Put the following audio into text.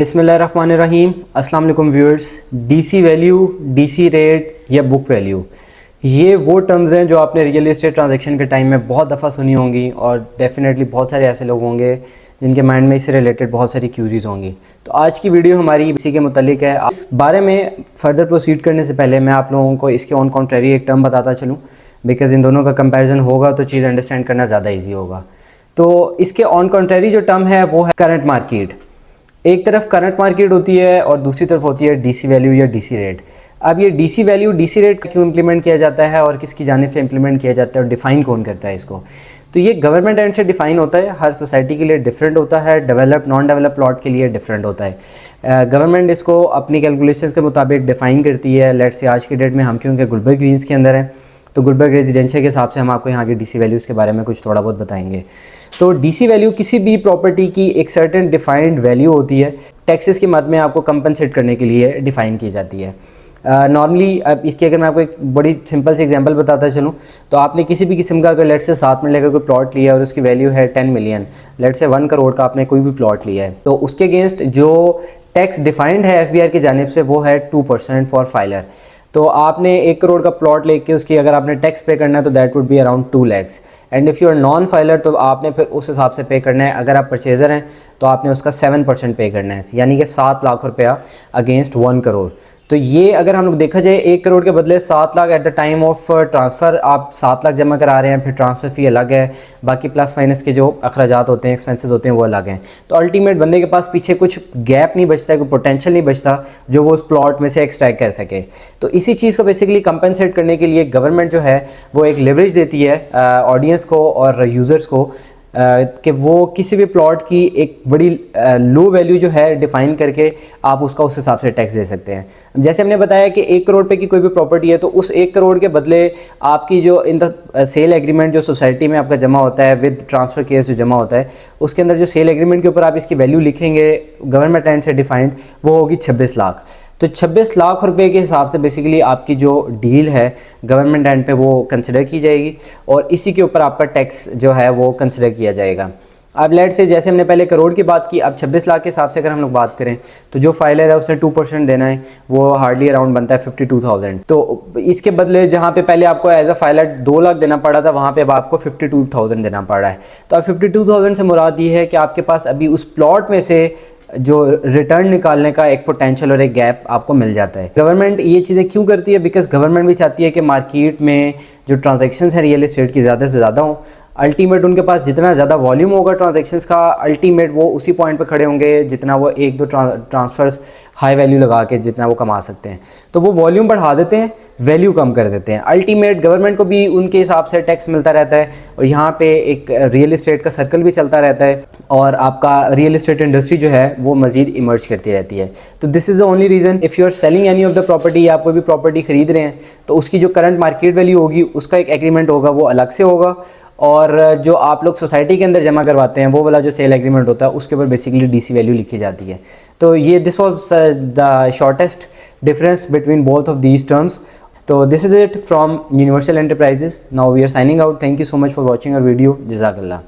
बिस्मिल्लाहिर्रहमानिर्रहीम। अस्सलाम वालेकुम viewers. DC value, DC rate या बुक वैल्यू, ये वो टर्म्स हैं जो आपने रियल एस्टेट ट्रांजैक्शन के टाइम में बहुत दफ़ा सुनी होंगी और डेफिनेटली बहुत सारे ऐसे लोग होंगे जिनके माइंड में इससे रिलेटेड बहुत सारी क्यूरीज होंगी। तो आज की वीडियो हमारी इसी के मुतालिक है। इस बारे में फ़र्दर प्रोसीड करने से पहले मैं आप लोगों को इसके ऑन कॉन्ट्रेरी एक टर्म बताता चलूँ, बिकॉज़ इन दोनों का कंपैरिजन होगा तो चीज़ अंडरस्टैंड करना ज़्यादा ईजी होगा। तो इसके ऑन कॉन्ट्रेरी जो टर्म है वो है करंट मार्केट। एक तरफ करंट मार्केट होती है और दूसरी तरफ होती है डीसी वैल्यू या डीसी रेट। अब ये डीसी वैल्यू, डीसी रेट क्यों इंप्लीमेंट किया जाता है और किसकी जानिब से इंप्लीमेंट किया जाता है और डिफ़ाइन कौन करता है इसको? तो ये गवर्नमेंट एंड से डिफ़ाइन होता है। हर सोसाइटी के लिए डिफरेंट होता है, डेवलप नॉन डेवलप प्लॉट के लिए डिफरेंट होता है। गवर्नमेंट इसको अपनी कैलकुलेशंस के मुताबिक डिफ़ाइन करती है। लेट्स से आज की डेट में हम क्योंकि गुलबर्ग ग्रीन्स के अंदर हैं तो गुलबर्ग रेजिडेंशियल के हिसाब से हम आपको यहाँ की डीसी वैल्यूज़ के बारे में कुछ थोड़ा बहुत बताएंगे। तो डीसी वैल्यू किसी भी प्रॉपर्टी की एक सर्टेन डिफाइंड वैल्यू होती है, टैक्सेस की मद में आपको कंपनसेट करने के लिए डिफ़ाइन की जाती है। नॉर्मली अब इसकी अगर मैं आपको एक बड़ी सिंपल सी एग्जांपल बताता चलूँ तो आपने किसी भी किस्म का अगर लेट से 7 मिनट का कोई प्लॉट लिया और उसकी वैल्यू है 10 मिलियन, लेट से 1 करोड़ का आपने कोई भी प्लॉट लिया है, तो उसके अगेंस्ट जो टैक्स डिफाइंड है एफबीआर की जानिब से वो है 2% फॉर फाइलर। तो आपने 1 करोड़ का प्लॉट लेके उसकी अगर आपने टैक्स पे करना है तो that would be around 2 lakhs। And if you are non filer तो आपने फिर उस हिसाब से पे करना है। अगर आप परचेज़र हैं तो आपने उसका 7% पे करना है, यानी कि 7 लाख रुपया अगेंस्ट 1 करोड़। तो ये अगर हम लोग देखा जाए 1 करोड़ के बदले 7 lakh at the time of transfer आप 7 लाख जमा करा रहे हैं, फिर ट्रांसफ़र फ़ी अलग है, बाकी प्लस माइनस के जो अखराजात होते हैं, एक्सपेंसेस होते हैं वो अलग हैं। तो अल्टीमेट बंदे के पास पीछे कुछ गैप नहीं बचता है, कोई पोटेंशियल नहीं बचता जो वो उस प्लॉट में से एक्सट्रैक्ट कर सके। तो इसी चीज़ को बेसिकली कंपनसेट करने के लिए गवर्नमेंट जो है वो एक लिवरेज देती है ऑडियंस को और यूज़र्स को कि वो किसी भी प्लॉट की एक बड़ी लो वैल्यू जो है डिफ़ाइन करके आप उसका उस हिसाब से टैक्स दे सकते हैं। जैसे हमने बताया कि 1 करोड़ पे की कोई भी प्रॉपर्टी है तो उस 1 करोड़ के बदले आपकी जो इन द सेल एग्रीमेंट जो सोसाइटी में आपका जमा होता है विद ट्रांसफ़र केस जो जमा होता है, उसके अंदर जो सेल एग्रीमेंट के ऊपर आप इसकी वैल्यू लिखेंगे गवर्नमेंट एंड से डिफाइंड, वो होगी 26 लाख। तो 26 लाख रुपए के हिसाब से बेसिकली आपकी जो डील है गवर्नमेंट एंड पे वो कंसिडर की जाएगी और इसी के ऊपर आपका टैक्स जो है वो कंसिडर किया जाएगा। अब लेट से जैसे हमने पहले करोड़ की बात की, अब 26 लाख के हिसाब से अगर हम लोग बात करें तो जो फाइलर है उसने 2% देना है, वो हार्डली अराउंड बनता है 52,000। तो इसके बदले जहाँ पे पहले आपको एज अ फाइलर 2 लाख देना पड़ा था वहाँ पे अब आपको 52,000 देना पड़ रहा है। तो अब 52,000 से मुराद ये है कि आपके पास अभी उस प्लॉट में से जो रिटर्न निकालने का एक पोटेंशियल और एक गैप आपको मिल जाता है। गवर्नमेंट ये चीज़ें क्यों करती है? बिकॉज गवर्नमेंट भी चाहती है कि मार्केट में जो ट्रांजैक्शंस हैं रियल एस्टेट की ज़्यादा से ज़्यादा हों। अल्टीमेट उनके पास जितना ज़्यादा वॉल्यूम होगा ट्रांजैक्शंस का, अल्टीमेट वो उसी पॉइंट पर खड़े होंगे जितना वो 1-2 ट्रांसफ़र्स हाई वैल्यू लगा के जितना वो कमा सकते हैं। तो वो वॉल्यूम बढ़ा देते हैं, वैल्यू कम कर देते हैं। अल्टीमेट गवर्नमेंट को भी उनके हिसाब से टैक्स मिलता रहता है और यहाँ पे एक रियल एस्टेट का सर्कल भी चलता रहता है और आपका रियल एस्टेट इंडस्ट्री जो है वो मज़ीद इमर्ज करती रहती है। तो this is the only reason if you are selling any of the property, आप कोई भी प्रॉपर्टी ख़रीद रहे हैं तो उसकी जो करंट मार्केट वैल्यू होगी उसका एक एग्रीमेंट होगा, वो अलग से होगा। और जो आप लोग सोसाइटी के अंदर जमा करवाते हैं वो वाला जो सेल एग्रीमेंट होता है उसके ऊपर बेसिकली डीसी वैल्यू लिखी जाती है। तो ये this was the shortest difference between both of these terms. तो this is it from universal enterprises. Now we are signing out. Thank you so much for watching our video. जज़ाकल्लाह।